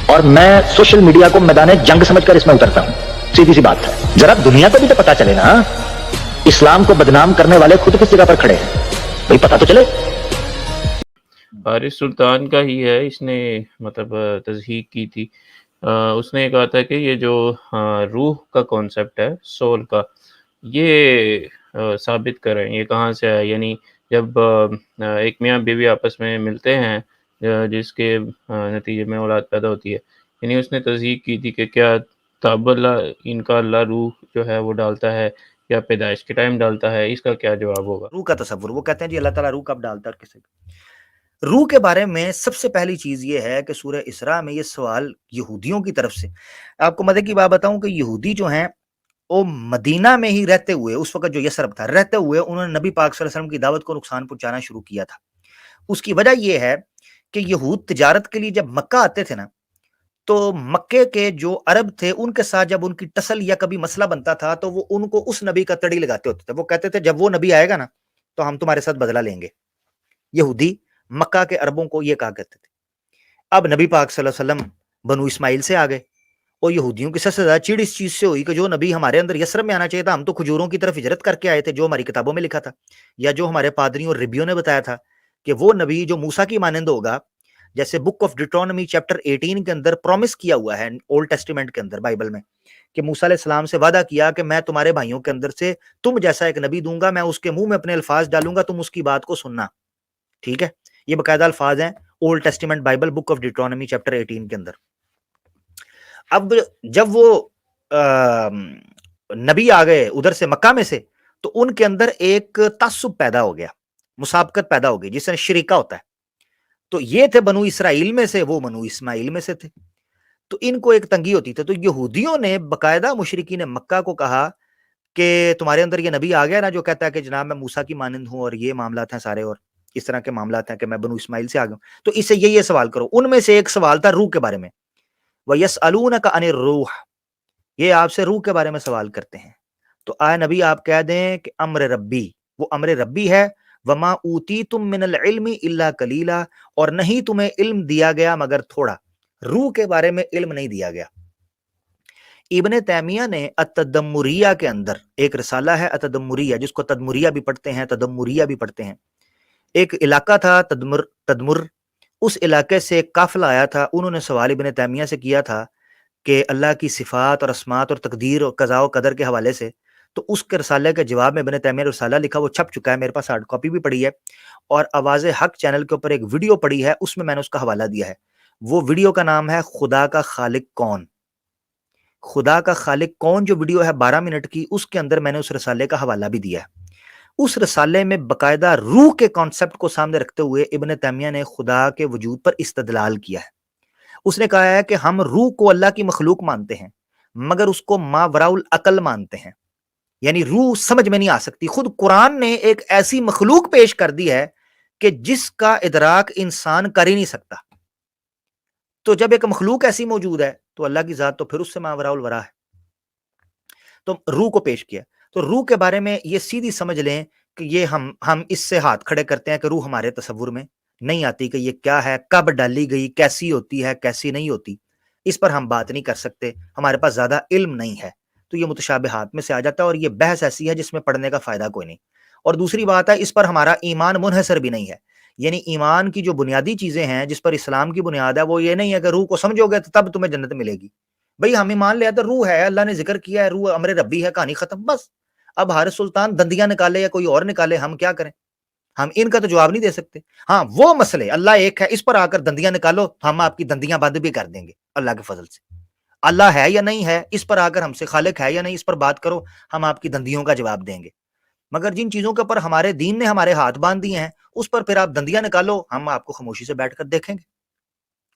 اور میں social media کو میدان جنگ سمجھ کر اس میں اترتا ہوں. سیدھی سی بات ہے. ذرا دنیا کو بھی تو پتا چلے نا, اسلام کو بدنام کرنے والے خود کس جگہ پر کھڑے ہیں, بھائی پتا تو چلے. حارث سلطان کا ہی ہے, اس نے مطلب تصحیح کی تھی. اس نے کہا تھا کہ یہ جو روح کا کانسیپٹ ہے, سول کا, یہ ثابت کریں یہ کہاں سے ہے. یعنی جب ایک میاں بیوی آپس میں ملتے ہیں جس کے نتیجے میں اولاد پیدا ہوتی ہے, یعنی اس نے تصحیح کی تھی کہ کیا تاب اللہ ان کا اللہ روح جو ہے وہ ڈالتا ہے یا پیدائش کے ٹائم ڈالتا ہے, اس کا کیا جواب ہوگا؟ روح کا تصور, وہ کہتے ہیں جی اللہ تعالیٰ روح کب ڈالتا ہے اور کسے. روح کے بارے میں سب سے پہلی چیز یہ ہے کہ سورہ اسراء میں یہ سوال یہودیوں کی طرف سے, آپ کو مزے کی بات بتاؤں کہ یہودی جو ہیں وہ مدینہ میں ہی رہتے ہوئے, اس وقت جو یثرب تھا, رہتے ہوئے انہوں نے نبی پاک صلی اللہ علیہ وسلم کی دعوت کو نقصان پہنچانا شروع کیا تھا. اس کی وجہ یہ ہے کہ یہود تجارت کے لیے جب مکہ آتے تھے نا, تو مکے کے جو عرب تھے ان کے ساتھ جب ان کی ٹسل یا کبھی مسئلہ بنتا تھا تو وہ ان کو اس نبی کا تڑی لگاتے ہوتے تھے. وہ کہتے تھے جب وہ نبی آئے گا نا تو ہم تمہارے ساتھ بدلہ لیں گے. یہودی مکہ کے عربوں کو یہ کہا کرتے تھے. اب نبی پاک صلی اللہ علیہ وسلم بنو اسماعیل سے آ گئے, اور یہودیوں کی سب سے زیادہ چڑ اس چیز سے ہوئی کہ جو نبی ہمارے اندر یثرب میں آنا چاہیے تھا, ہم تو کھجوروں کی طرف ہجرت کر کے آئے تھے جو ہماری کتابوں میں لکھا تھا, یا جو ہمارے پادریوں اور ربیوں نے بتایا تھا کہ وہ نبی جو موسیٰ کی مانند ہوگا, جیسے بک آف ڈیٹرونمی چیپٹر 18 کے اندر پرومس کیا ہوا ہے اولڈ ٹیسٹیمنٹ کے اندر, بائبل میں, کہ موسیٰ علیہ السلام سے وعدہ کیا کہ میں تمہارے بھائیوں کے اندر سے تم جیسا ایک نبی دوں گا, میں اس کے منہ میں اپنے الفاظ ڈالوں گا, تم اس کی بات کو سننا. ٹھیک ہے, یہ باقاعدہ الفاظ ہیں old testament Bible book of Deuteronomy chapter 18 کے اندر. اب جب وہ نبی آ گئے ادھر سے مکہ میں سے, تو ان کے اندر ایک تعصب پیدا ہو گیا, مسابقت پیدا ہو گئی جس سے شریکہ ہوتا ہے. تو یہ تھے بنو اسرائیل میں سے, وہ بنو اسماعیل میں سے تھے, تو ان کو ایک تنگی ہوتی تھی. تو یہودیوں نے باقاعدہ مشرکین مکہ کو کہا کہ تمہارے اندر یہ نبی آ گیا نا جو کہتا ہے کہ جناب میں موسیٰ کی مانند ہوں اور یہ معاملات ہیں سارے, اور اس طرح کے معاملات ہیں کہ میں بنو اسماعیل سے آ گیا ہوں, تو اس سے یہ سوال کرو. ان میں سے ایک سوال تھا روح کے بارے میں, وَيَسْأَلُونَكَ عَنِ الرُّوحِ, یہ آپ سے روح کے بارے میں سوال کرتے ہیں. تو آئے نبی آپ کہہ دیں کہ امر ربی, وہ امر ربی ہے. وَمَا أُوتِيتُم مِّنَ الْعِلْمِ إِلَّا قَلِيلًا, اور نہیں تمہیں علم دیا گیا مگر تھوڑا. روح کے بارے میں علم نہیں دیا گیا. ابن تیمیہ نے التدمریہ کے اندر ایک رسالہ ہے التدمریہ, جس کو تدمریہ بھی پڑھتے ہیں تدمریہ بھی پڑھتے ہیں. ایک علاقہ تھا تدمر, اس علاقے سے ایک قافلہ آیا تھا, انہوں نے سوال ابن تیمیہ سے کیا تھا کہ اللہ کی صفات اور اسماء اور تقدیر اور قضاء و قدر کے حوالے سے. تو اس کے رسالے کے جواب میں ابن تیمیہ نے رسالہ لکھا, وہ چھپ چکا ہے, میرے پاس ہارڈ کاپی بھی پڑی ہے, اور آواز حق چینل کے اوپر ایک ویڈیو پڑی ہے, اس میں نے اس کا حوالہ دیا ہے. وہ ویڈیو کا نام ہے خدا کا خالق کون. خدا کا خالق کون جو ویڈیو ہے 12 منٹ کی, اس کے اندر میں نے اس رسالے کا حوالہ بھی دیا ہے. اس رسالے میں باقاعدہ روح کے کانسیپٹ کو سامنے رکھتے ہوئے ابن تیمیہ نے خدا کے وجود پر استدلال کیا ہے. اس نے کہا ہے کہ ہم روح کو اللہ کی مخلوق مانتے ہیں مگر اس کو ماوراء العقل مانتے ہیں, یعنی روح سمجھ میں نہیں آ سکتی. خود قرآن نے ایک ایسی مخلوق پیش کر دی ہے کہ جس کا ادراک انسان کر ہی نہیں سکتا. تو جب ایک مخلوق ایسی موجود ہے تو اللہ کی ذات تو پھر اس سے ماوراء الورا ہے. تو روح کو پیش کیا. تو روح کے بارے میں یہ سیدھی سمجھ لیں کہ یہ ہم اس سے ہاتھ کھڑے کرتے ہیں کہ روح ہمارے تصور میں نہیں آتی کہ یہ کیا ہے, کب ڈالی گئی, کیسی ہوتی ہے, کیسی نہیں ہوتی, اس پر ہم بات نہیں کر سکتے, ہمارے پاس زیادہ علم نہیں ہے. تو یہ متشابہات میں سے آ جاتا ہے, اور یہ بحث ایسی ہے جس میں پڑھنے کا فائدہ کوئی نہیں. اور دوسری بات ہے, اس پر ہمارا ایمان منحصر بھی نہیں ہے. یعنی ایمان کی جو بنیادی چیزیں ہیں جس پر اسلام کی بنیاد ہے, وہ یہ نہیں ہے کہ روح کو سمجھو گے تو تب تمہیں جنت ملے گی. بھئی ہم ایمان لے آتے روح ہے, اللہ نے ذکر کیا ہے, روح امر ربی ہے, کہانی ختم, بس. اب حارث سلطان دندیاں نکالے یا کوئی اور نکالے, ہم کیا کریں, ہم ان کا تو جواب نہیں دے سکتے. ہاں وہ مسئلے اللہ ایک ہے, اس پر آ کر دندیاں نکالو, ہم آپ کی دندیاں بند بھی کر دیں گے اللہ کے فضل سے. اللہ ہے یا نہیں ہے, اس پر آ کر ہم سے خالق ہے یا نہیں, اس پر بات کرو, ہم آپ کی دندیوں کا جواب دیں گے. مگر جن چیزوں کے اوپر ہمارے دین نے ہمارے ہاتھ باندھ دیے ہیں, اس پر پھر آپ دندیاں نکالو, ہم آپ کو خاموشی سے بیٹھ کر دیکھیں گے.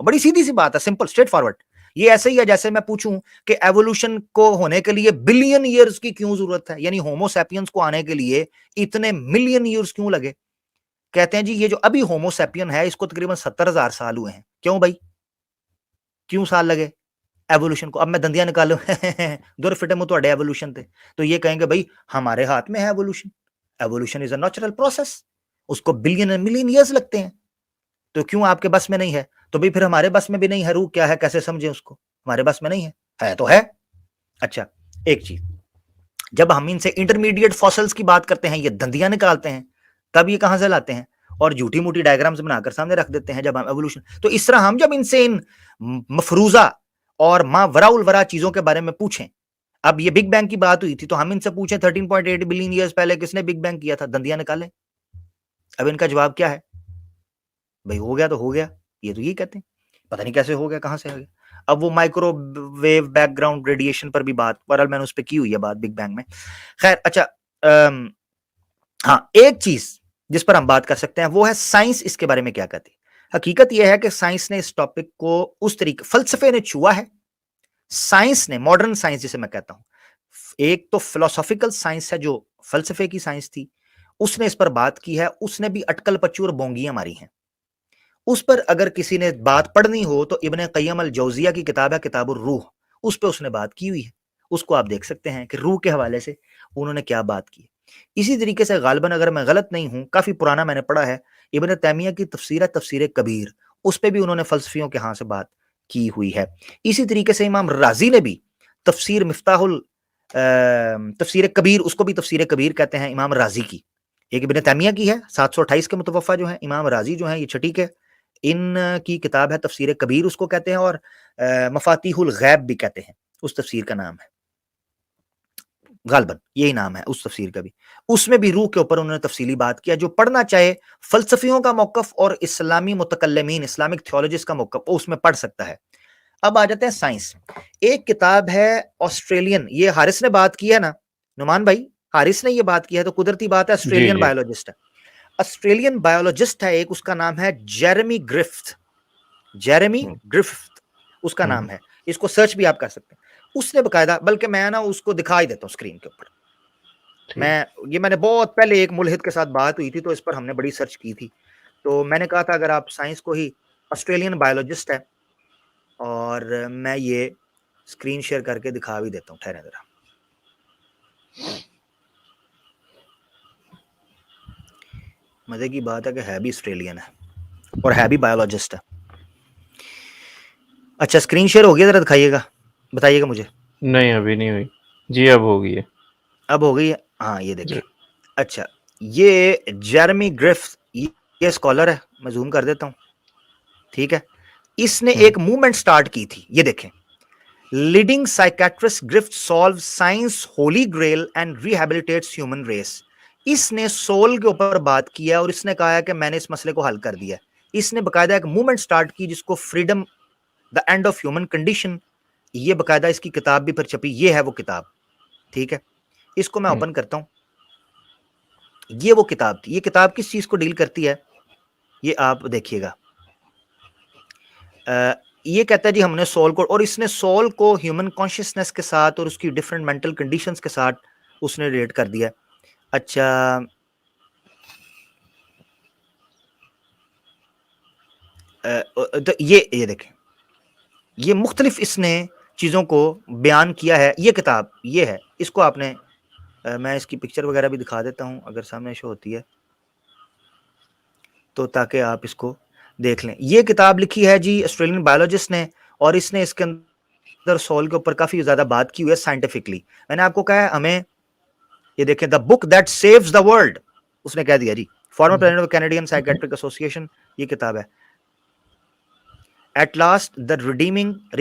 بڑی سیدھی سی بات ہے, سمپل, اسٹریٹ فارورڈ. یہ ایسے ہی ہے جیسے میں پوچھوں کہ ایوولوشن کو ہونے کے لیے بلین ایئرز کی کیوں ضرورت ہے, یعنی ہومو سیپینز کو آنے کے لیے اتنے ملین ایئرز کیوں لگے. کہتے ہیں جی یہ جو ابھی ہومو سیپین ہے اس کو تقریباً 70,000 سال ہوئے ہیں. کیوں بھائی, کیوں سال لگے ایوولوشن کو؟ اب میں دندیاں نکالوں دور فٹے مو توڑے ایوولوشن تھے, تو یہ کہیں گے بھائی ہمارے ہاتھ میں ہے evolution. Evolution is a natural process, اس کو بلین ملین ایئرز لگتے ہیں. تو کیوں آپ کے بس میں نہیں ہے؟ تو بھی پھر ہمارے بس میں بھی نہیں ہے، روح کیا ہے کیسے سمجھیں اس کو، ہمارے بس میں نہیں ہے تو ہے۔ اچھا ایک چیز، جب ہم ان سے انٹرمیڈیٹ فاسلز کی بات کرتے ہیں، یہ دندیاں نکالتے ہیں، تب یہ کہاں سے لاتے ہیں اور جھوٹی موٹی ڈائیگرامز بنا کر سامنے رکھ دیتے ہیں جب ہم ایوولوشن۔ تو اس طرح ہم جب ان سے ان مفروضہ اور ما وراء الورا چیزوں کے بارے میں پوچھیں، اب یہ بگ بینگ کی بات ہوئی تھی تو ہم ان سے پوچھیں 13.8 بلین ایئرز پہلے کس نے بگ بینگ کیا تھا، دندیاں نکالیں۔ اب ان کا جواب کیا ہے؟ بھائی ہو گیا تو ہو گیا، یہ تو یہی کہتے ہیں، پتہ نہیں کیسے ہو گیا، کہاں سے آ گیا۔ اب وہ microwave background radiation پر بھی بات، بہرحال میں نے اس پہ کی ہوئی ہے بات بگ بینگ میں۔ خیر اچھا، ہاں ایک چیز جس پر ہم بات کر سکتے ہیں وہ ہے سائنس اس کے بارے میں کیا کہتی ہے۔ حقیقت یہ ہے کہ سائنس نے اس ٹاپک کو اس طریقے، فلسفے نے چھوا ہے، سائنس نے، ماڈرن سائنس جسے میں کہتا ہوں، ایک تو فلسافیکل سائنس ہے جو فلسفے کی سائنس تھی، اس نے اس پر بات کی ہے، اس نے بھی اٹکل پچو اور بونگیاں ماری ہیں اس پر۔ اگر کسی نے بات پڑھنی ہو تو ابن قیم الجوزیہ کی کتاب ہے کتاب الروح، اس پہ اس نے بات کی ہوئی ہے، اس کو آپ دیکھ سکتے ہیں کہ روح کے حوالے سے انہوں نے کیا بات کی۔ اسی طریقے سے غالباً اگر میں غلط نہیں ہوں، کافی پرانا میں نے پڑھا ہے، ابن تیمیہ کی تفسیر ہے تفسیر کبیر، اس پہ بھی انہوں نے فلسفیوں کے ہاں سے بات کی ہوئی ہے۔ اسی طریقے سے امام رازی نے بھی تفسیر مفتاح تفسیر کبیر، اس کو بھی تفسیر کبیر کہتے ہیں امام رازی کی، ایک ابن تیمیہ کی ہے 728 کے متوفہ جو ہے، امام رازی جو ہیں یہ چھٹی کے، ان کی کتاب ہے تفسیر کبیر اس کو کہتے ہیں، اور مفاتیح الغیب بھی کہتے ہیں اس تفسیر کا نام ہے، غالباً یہی نام ہے اس تفسیر کا بھی۔ اس میں بھی روح کے اوپر انہوں نے تفصیلی بات کیا، جو پڑھنا چاہے فلسفیوں کا موقف اور اسلامی متکلمین اسلامک تھیولوجسٹ کا موقف وہ اس میں پڑھ سکتا ہے۔ اب آ جاتے ہیں سائنس۔ ایک کتاب ہے آسٹریلین، یہ حارث نے بات کی ہے نا نعمان بھائی، حارث نے یہ بات کی ہے تو قدرتی بات ہے، جی آسٹریلین جی بایولوجسٹ ہے، آسٹریلین بایولوجسٹ ہے ایک، اس کا نام ہے جیرمی گرفت، جیرمی گرفت اس کا نام ہے، اس کو سرچ بھی آپ کر سکتے ہیں۔ اس نے باقاعدہ، بلکہ میں نا اس کو دکھا ہی دیتا ہوں اسکرین کے اوپر، میں نے بہت پہلے ایک ملحد کے ساتھ بات ہوئی تھی تو اس پر ہم نے بڑی سرچ کی تھی، تو میں نے کہا تھا اگر آپ سائنس کو ہی، آسٹریلین بایولوجسٹ ہے، اور میں یہ اسکرین شیئر کر کے دکھا بھی دیتا ہوں، ٹھہریں ذرا۔ مزے کی بات ہے کہ ہے بھی آسٹریلین ہے اور ہے بھی بایولوجسٹ ہے۔ اچھا اسکرین شیئر ہو گیا، ذرا دکھائیے گا، بتائیے گا مجھے۔ نہیں ابھی نہیں ہوئی جی، اب ہو گئی ہے اب ہو گئی ہے، ہاں یہ جی۔ دیکھیں۔ اچھا یہ جیرمی گرفت، یہ اسکالر ہے، میں زوم کر دیتا ہوں، ٹھیک ہے۔ اس نے ایک موومنٹ سٹارٹ کی تھی، یہ دیکھیں، لیڈنگ سائیکیٹرسٹ گرفت solves science holy grail and rehabilitates human race. اس نے سول کے اوپر بات کی ہے اور اس نے کہا ہے کہ میں نے اس مسئلے کو حل کر دیا ہے۔ اس نے باقاعدہ ایک موومنٹ سٹارٹ کی جس کو freedom the and of human condition, یہ باقاعدہ اس کی کتاب بھی پھر چھپی، یہ ہے وہ کتاب، ٹھیک ہے۔ اس کو میں اوپن کرتا ہوں، یہ وہ کتاب تھی۔ یہ کتاب کس چیز کو ڈیل کرتی ہے یہ آپ دیکھیے گا۔ یہ کہتا ہے جی ہم نے سول کو، اور اس نے سول کو ہیومن کانشیسنس کے ساتھ اور اس کی ڈفرینٹ مینٹل کنڈیشنز کے ساتھ اس نے ریلیٹ کر دیا۔ اچھا تو یہ دیکھیں، یہ مختلف اس نے چیزوں کو بیان کیا ہے۔ یہ کتاب یہ ہے، اس کو آپ نے، میں اس کی پکچر وغیرہ بھی دکھا دیتا ہوں اگر سامنے شو ہوتی ہے تو، تاکہ آپ اس کو دیکھ لیں۔ یہ کتاب لکھی ہے جی آسٹریلین بایولوجسٹ نے، اور اس نے اس کے اندر سول کے اوپر کافی زیادہ بات کی ہوئی ہے سائنٹیفکلی۔ میں نے آپ کو کہا ہے ہمیں یہ دیکھیں، the book that saves the world, اس نے کہہ دیا جی، former president of Canadian psychiatric association, یہ کتاب ہے۔ At last the redeeming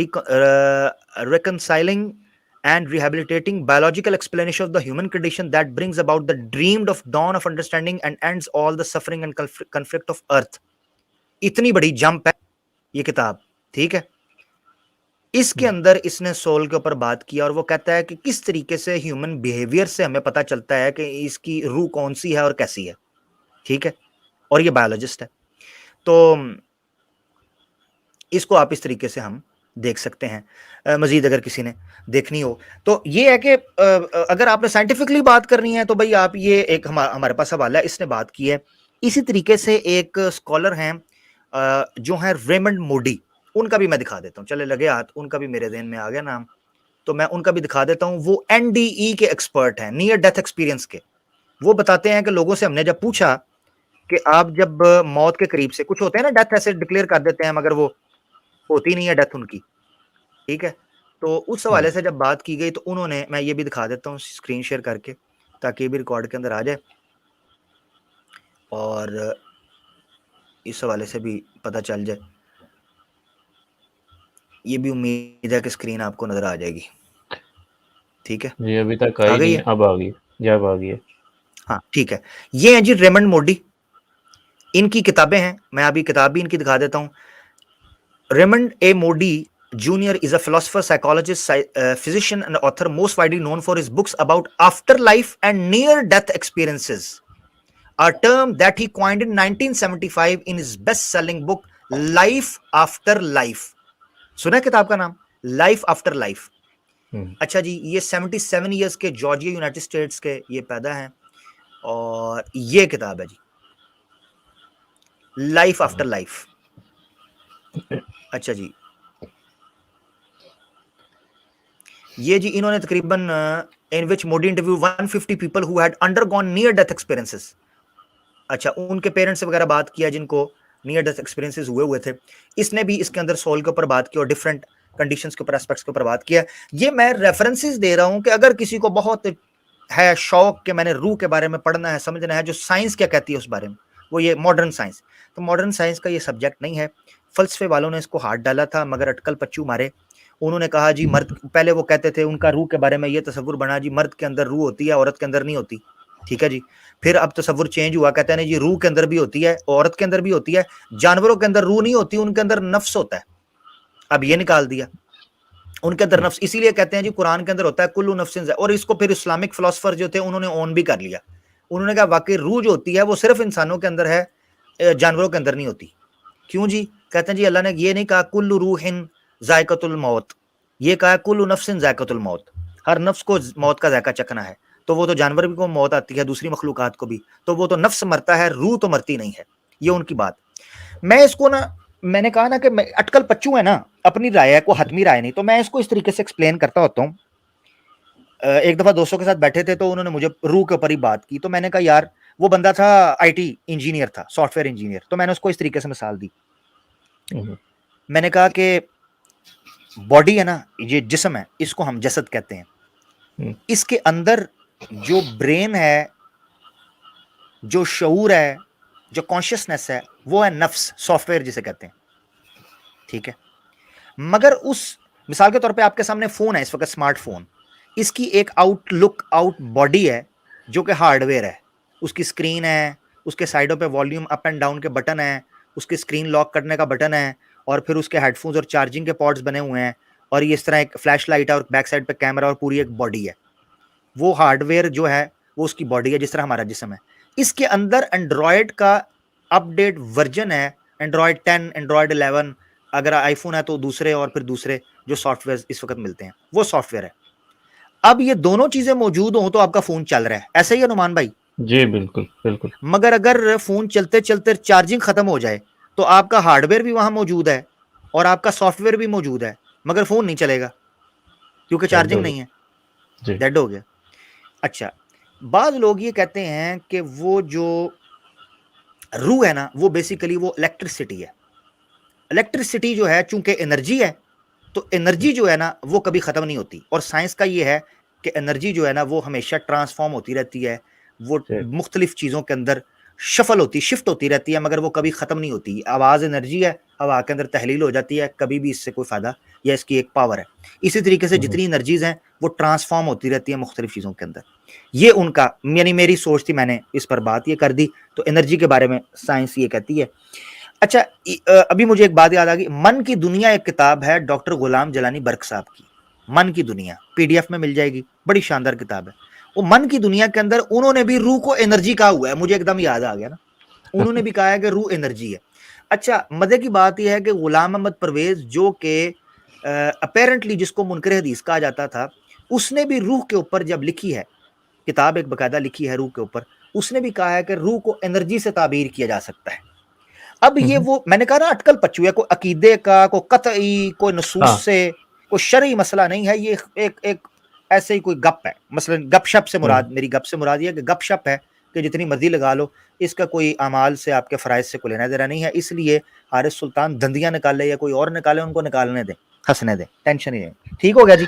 reconciling and rehabilitating biological explanation of the human condition that brings about the dreamed of dawn of understanding and ends all the suffering and conflict of earth۔ اتنی بڑی jump ہے یہ کتاب، ٹھیک ہے۔ اس کے اندر اس نے soul کے اوپر بات کیا اور وہ کہتا ہے کہ کس طریقے سے ہیومن بیہیویئر سے ہمیں پتہ چلتا ہے کہ اس کی روح کون سی ہے اور کیسی ہے، ٹھیک ہے، اور یہ بایولوجسٹ ہے۔ تو اس کو آپ اس طریقے سے ہم دیکھ سکتے ہیں۔ مزید اگر کسی نے دیکھنی ہو تو یہ ہے کہ اگر آپ نے سائنٹیفکلی بات کرنی ہے تو بھائی آپ یہ ایک ہمارے پاس حوالہ ہے، اس نے بات کی ہے۔ اسی طریقے سے ایک اسکالر ہیں جو ہیں ریمنڈ موڈی، ان کا بھی میں دکھا دیتا ہوں، چلے لگے ہاتھ، ان کا بھی میرے ذہن میں آ گیا نام، تو میں ان کا بھی دکھا دیتا ہوں۔ وہ NDE کے ایکسپرٹ ہیں، نیئر ڈیتھ ایکسپیرینس کے۔ وہ بتاتے ہیں کہ لوگوں سے ہم نے جب پوچھا کہ آپ جب موت کے قریب سے کچھ ہوتے ہیں نا ڈیتھ ایسے ڈکلیئر کر دیتے ہیں مگر وہ ہوتی نہیں ہے ڈیتھ ان کی, ٹھیک ہے, تو اس حوالے سے جب بات کی گئی تو انہوں نے, میں یہ بھی دکھا دیتا ہوں اسکرین شیئر کر کے تاکہ یہ بھی ریکارڈ کے اندر آ جائے اور اس حوالے سے بھی پتہ چل جائے. یہ بھی امید ہے کہ اسکرین آپ کو نظر آ جائے گی, ٹھیک ہے. جی ابھی تک آئی نہیں, اب آ گئی, جب آ گئی ہے. ہاں ٹھیک ہے, یہ ہیں جی ریمنڈ موڈی, ان کی کتابیں ہیں, میں ابھی کتاب بھی ان کی دکھا دیتا ہوں. Raymond A Moody Jr. is a philosopher, psychologist, physician and author most widely known for his books about afterlife and near-death experiences, a term that he coined in 1975 in his best-selling book Life After Life. سنا کتاب کا نام Life After Life. اچھا جی, یہ 77 years کے Georgia United States کے یہ پیدا ہیں اور یہ کتاب ہے جی لائف آفٹر لائف. اچھا جی, یہ جی انہوں نے تقریباً in which Modi interviewed 150 people who had undergone near death experiences. اچھا, ان کے پیرنٹس سے وغیرہ بات کیا جن کو نیئر ڈیتھ ایکسپیرینسز ہوئے تھے. اس نے بھی اس کے اندر سول کے اوپر بات کی اور ڈفرینٹ کنڈیشنز کے اوپر, اسپیکٹس کے اوپر بات کیا. یہ میں ریفرنسز دے رہا ہوں کہ اگر کسی کو بہت ہے شوق کہ میں نے روح کے بارے میں پڑھنا ہے, سمجھنا ہے, جو سائنس کیا کہتی ہے اس بارے میں, وہ یہ ماڈرن سائنس. تو ماڈرن سائنس کا یہ سبجیکٹ نہیں ہے. فلسفے والوں نے اس کو ہاتھ ڈالا تھا مگر اٹکل پچو مارے. انہوں نے کہا جی مرد, پہلے وہ کہتے تھے ان کا روح کے بارے میں یہ تصور بنا جی مرد کے اندر روح ہوتی ہے عورت کے اندر نہیں ہوتی, ٹھیک ہے جی. پھر اب تصور چینج ہوا, کہتے ہیں جی روح کے اندر بھی ہوتی ہے, عورت کے اندر بھی ہوتی ہے, جانوروں کے اندر روح نہیں ہوتی, ان کے اندر نفس ہوتا ہے. اب یہ نکال دیا ان کے اندر نفس, اسی لیے کہتے ہیں جی قرآن کے اندر ہوتا ہے کلو نفس. اور اس کو پھر اسلامک فلاسفر جو تھے انہوں نے اون بھی کر لیا. انہوں نے کہا واقعی روح جو ہوتی ہے وہ صرف انسانوں کے اندر ہے, جانوروں کے اندر نہیں ہوتی. کیوں جی؟ کہتے ہیں جی اللہ نے یہ نہیں کہا کل روح ذائقۃ الموت, یہ کہا کل نفس ذائقۃ الموت, ہر نفس کو موت کا ذائقہ چکھنا ہے. تو وہ تو جانور بھی کو موت آتی ہے, دوسری مخلوقات کو بھی, تو وہ تو نفس مرتا ہے, روح تو مرتی نہیں ہے. یہ ان کی بات. میں اس کو نا, میں نے کہا نا کہ اٹکل پچو ہے نا, اپنی رائے ہے, کوئی حتمی رائے نہیں, تو میں اس کو اس طریقے سے ایکسپلین کرتا ہوتا ہوں. ایک دفعہ دوستوں کے ساتھ بیٹھے تھے تو انہوں نے مجھے روح کے اوپر ہی بات کی, تو میں نے کہا یار وہ بندہ تھا آئی ٹی انجینئر تھا, سافٹ ویئر انجینئر, تو میں نے اس کو اس طریقے سے مثال دی. میں نے کہا کہ باڈی ہے نا, یہ جسم ہے, اس کو ہم جسد کہتے ہیں. اس کے اندر جو برین ہے, جو شعور ہے, جو کانشیسنیس ہے, وہ ہے نفس, سافٹ ویئر جسے کہتے ہیں, ٹھیک ہے. مگر اس مثال کے طور پہ آپ کے سامنے فون ہے اس وقت, اسمارٹ فون, اس کی ایک آؤٹ لک آؤٹ باڈی ہے جو کہ ہارڈ ویئر ہے. اس کی اسکرین ہے, اس کے سائڈوں پہ والیوم اپ اینڈ ڈاؤن کے بٹن ہیں, اس کی اسکرین لاک کرنے کا بٹن ہے, اور پھر اس کے ہیڈ فونز اور چارجنگ کے پورٹس بنے ہوئے ہیں, اور یہ اس طرح ایک فلیش لائٹ ہے اور بیک سائڈ پہ کیمرہ اور پوری ایک باڈی ہے. وہ ہارڈ ویئر جو ہے وہ اس کی باڈی ہے, جس طرح ہمارا جسم ہے. اس کے اندر اینڈرائڈ کا اپ ڈیٹ ورژن ہے, اینڈرائڈ 10, اینڈرائڈ 11, اگر آئی فون ہے تو دوسرے, اور پھر دوسرے جو سافٹ ویئر اس وقت ملتے ہیں وہ سافٹ ویئر ہے. اب یہ دونوں چیزیں موجود ہوں تو آپ کا فون چل رہا ہے, ایسا ہی ہے نعمان بھائی؟ جی بالکل بالکل. مگر اگر فون چلتے چلتے چارجنگ ختم ہو جائے تو آپ کا ہارڈ ویئر بھی وہاں موجود ہے اور آپ کا سافٹ ویئر بھی موجود ہے, مگر فون نہیں چلے گا کیونکہ چارجنگ نہیں ہے, ڈیڈ ہو گیا. اچھا, بعض لوگ یہ کہتے ہیں کہ وہ جو روح ہے نا وہ بیسیکلی وہ الیکٹرسٹی ہے. الیکٹرسٹی جو ہے چونکہ انرجی ہے, تو انرجی جو ہے نا وہ کبھی ختم نہیں ہوتی, اور سائنس کا یہ ہے کہ انرجی جو ہے نا وہ ہمیشہ ٹرانسفارم ہوتی رہتی ہے, وہ مختلف چیزوں کے اندر شفل ہوتی, شفٹ ہوتی رہتی ہے, مگر وہ کبھی ختم نہیں ہوتی. آواز انرجی ہے, ہوا کے اندر تحلیل ہو جاتی ہے, کبھی بھی اس سے کوئی فائدہ, یا اس کی ایک پاور ہے. اسی طریقے سے جتنی انرجیز ہیں وہ ٹرانسفارم ہوتی رہتی ہیں مختلف چیزوں کے اندر. یہ ان کا, یعنی میری سوچ تھی, میں نے اس پر بات یہ کر دی. تو انرجی کے بارے میں سائنس یہ کہتی ہے. اچھا, ابھی مجھے ایک بات یاد آ گئی. من کی دنیا ایک کتاب ہے ڈاکٹر غلام جلانی برق صاحب کی, من کی دنیا, پی ڈی ایف میں مل جائے گی, بڑی شاندار کتاب ہے. وہ من کی دنیا کے اندر انہوں نے بھی روح کو انرجی کہا ہوا ہے, مجھے ایک دم یاد آ گیا نا, انہوں نے بھی کہا ہے کہ روح انرجی ہے. اچھا, مزے کی بات یہ ہے کہ غلام احمد پرویز جو کہ اپیرنٹلی جس کو منکر حدیث کہا جاتا تھا, اس نے بھی روح کے اوپر جب لکھی ہے کتاب, ایک باقاعدہ لکھی ہے روح کے اوپر, اس نے بھی کہا ہے کہ روح کو انرجی سے تعبیر کیا جا سکتا ہے. اب یہ وہ میں نے کہا نا اٹکل پچو ہے, کوئی عقیدے کا, کوئی قطعی, کوئی نصوص سے, کوئی شرعی مسئلہ نہیں ہے. یہ ایک ایسے ہی کوئی گپ ہے, مثلا گپ شپ سے مراد, میری گپ سے مراد یہ ہے کہ گپ شپ ہے, کہ جتنی مرضی لگا لو، اس کا کوئی اعمال سے آپ کے فرائض سے کوئی لینا دینا نہیں ہے، اس لیے حارث سلطان دندیاں نکالے یا کوئی اور نکالے، ان کو نکالنے دیں، ہنسنے دیں، ٹینشن ہی نہیں. ٹھیک ہو گیا جی.